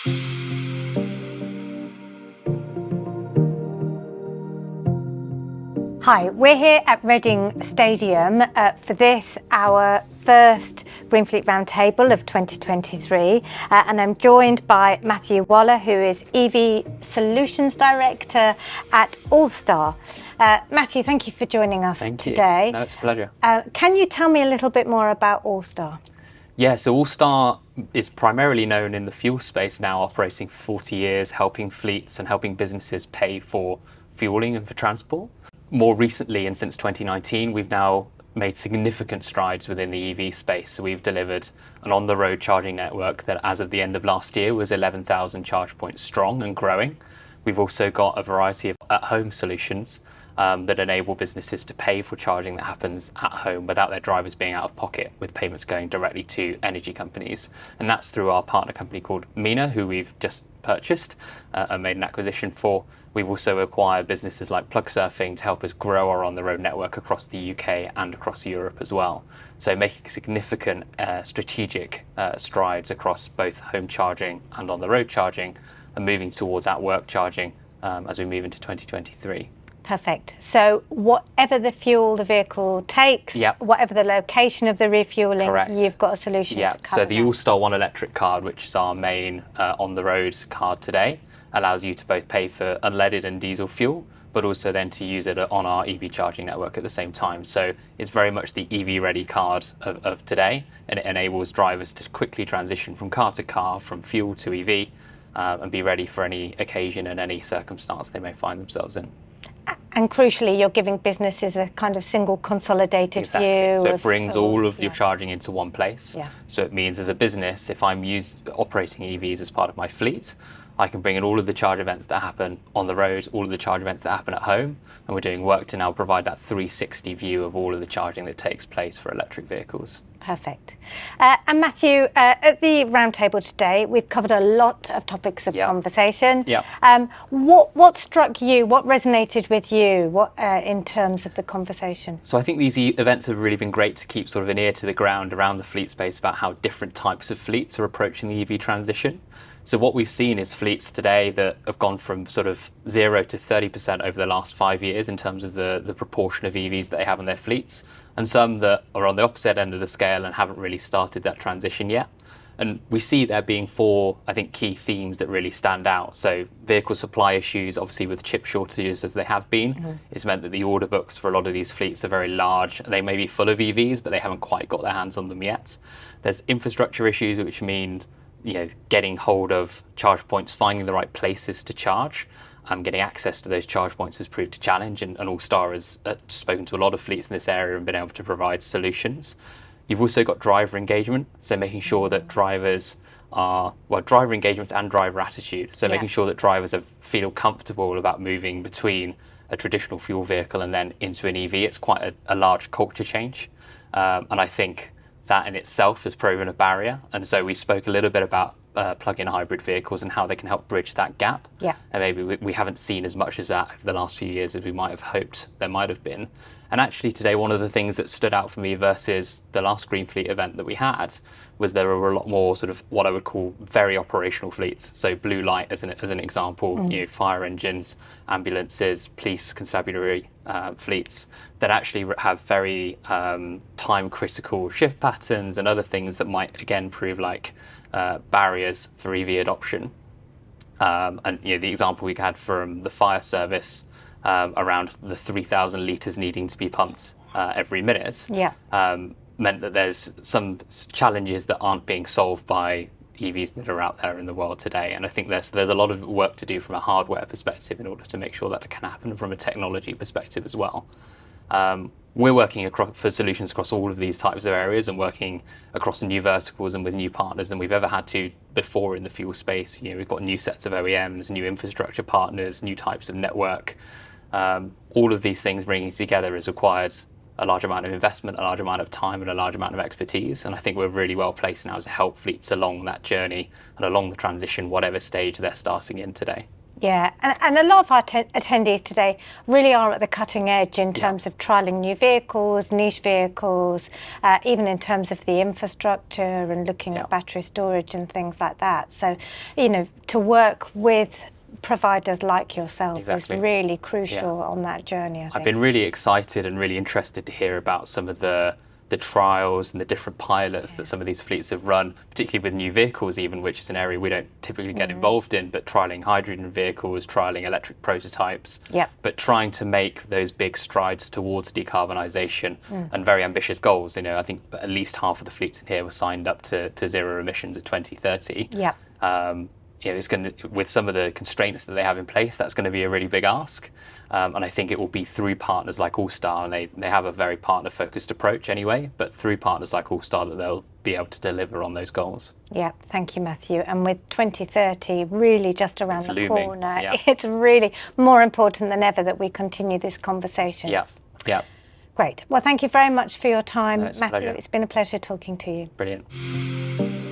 Hi, we're here at Reading Stadium for this, our first GreenFleet Roundtable of 2023, and I'm joined by Matthew Waller, who is EV Solutions Director at Allstar. Matthew, thank you for joining us today. No, it's a pleasure. Can you tell me a little bit more about Allstar? Yeah, so Allstar is primarily known in the fuel space now, operating for 40 years, helping fleets and helping businesses pay for fueling and for transport. More recently, and since 2019, we've now made significant strides within the EV space. So we've delivered an on-the-road charging network that, as of the end of last year, was 11,000 charge points strong and growing. We've also got a variety of at-home solutions that enable businesses to pay for charging that happens at home without their drivers being out of pocket, with payments going directly to energy companies. And that's through our partner company called Mina, who we've just purchased and made an acquisition for. We've also acquired businesses like Plugsurfing to help us grow our on-the-road network across the UK and across Europe as well. So making significant strategic strides across both home charging and on-the-road charging, and moving towards at-work charging as we move into 2023. Perfect. So whatever the fuel the vehicle takes, whatever the location of the refueling, you've got a solution to cover so the Allstar One Electric card, which is our main on-the-road card today, allows you to both pay for unleaded and diesel fuel, but also then to use it on our EV charging network at the same time. So it's very much the EV-ready card of today, and it enables drivers to quickly transition from car to car, from fuel to EV, and be ready for any occasion and any circumstance they may find themselves in. And crucially, you're giving businesses a kind of single consolidated view. So it brings all of your charging into one place. So it means, as a business, if I'm operating EVs as part of my fleet, I can bring in all of the charge events that happen on the road, all of the charge events that happen at home, and we're doing work to now provide that 360 view of all of the charging that takes place for electric vehicles. Perfect. And Matthew, at the roundtable today, we've covered a lot of topics of conversation. What struck you? What resonated with you? In terms of the conversation? So I think these events have really been great to keep sort of an ear to the ground around the fleet space about how different types of fleets are approaching the EV transition. So what we've seen is fleets today that have gone from sort of 0 to 30% over the last 5 years in terms of the proportion of EVs that they have in their fleets, and some that are on the opposite end of the scale and haven't really started that transition yet. And we see there being 4, I think, key themes that really stand out. So vehicle supply issues, obviously with chip shortages as they have been, it's meant that the order books for a lot of these fleets are very large. They may be full of EVs, but they haven't quite got their hands on them yet. There's infrastructure issues, which mean getting hold of charge points, finding the right places to charge. Getting access to those charge points has proved a challenge, and Allstar has spoken to a lot of fleets in this area and been able to provide solutions. You've also got driver engagement, so making sure that drivers driver engagement and driver attitude. So making sure that drivers feel comfortable about moving between a traditional fuel vehicle and then into an EV. It's quite a large culture change, and I think that in itself has proven a barrier. And so we spoke a little bit about plug-in hybrid vehicles and how they can help bridge that gap. And maybe we haven't seen as much of that over the last few years as we might have hoped there might have been. And actually today, one of the things that stood out for me versus the last GreenFleet event that we had was there were a lot more sort of what I would call very operational fleets. So blue light as an example, fire engines, ambulances, police, constabulary fleets that actually have very time critical shift patterns and other things that might again prove like barriers for EV adoption. And the example we had from the fire service around the 3,000 litres needing to be pumped every minute meant that there's some challenges that aren't being solved by EVs that are out there in the world today. And I think there's a lot of work to do from a hardware perspective in order to make sure that it can happen from a technology perspective as well. We're working for solutions across all of these types of areas and working across new verticals and with new partners than we've ever had to before in the fuel space. We've got new sets of OEMs, new infrastructure partners, new types of network. All of these things bringing together has required a large amount of investment, a large amount of time, and a large amount of expertise. And I think we're really well placed now to help fleets along that journey and along the transition, whatever stage they're starting in today. Yeah, and a lot of our attendees today really are at the cutting edge in terms of trialling new vehicles, niche vehicles, even in terms of the infrastructure and looking at battery storage and things like that. So, you know, to work with providers like yourself is really crucial on that journey, I think. I've been really excited and really interested to hear about some of the trials and the different pilots that some of these fleets have run, particularly with new vehicles even, which is an area we don't typically get involved in, but trialing hydrogen vehicles, trialing electric prototypes, but trying to make those big strides towards decarbonisation and very ambitious goals. You know, I think at least half of the fleets in here were signed up to zero emissions at 2030. You know, it's going to, with some of the constraints that they have in place, that's going to be a really big ask. And I think it will be through partners like Allstar, and they have a very partner-focused approach anyway, but through partners like Allstar that they'll be able to deliver on those goals. Yeah, thank you, Matthew. And with 2030 really just around the looming. corner, it's really more important than ever that we continue this conversation. Yeah. Great. Well, thank you very much for your time, No, it's Matthew. a pleasure. It's been a pleasure talking to you. Brilliant.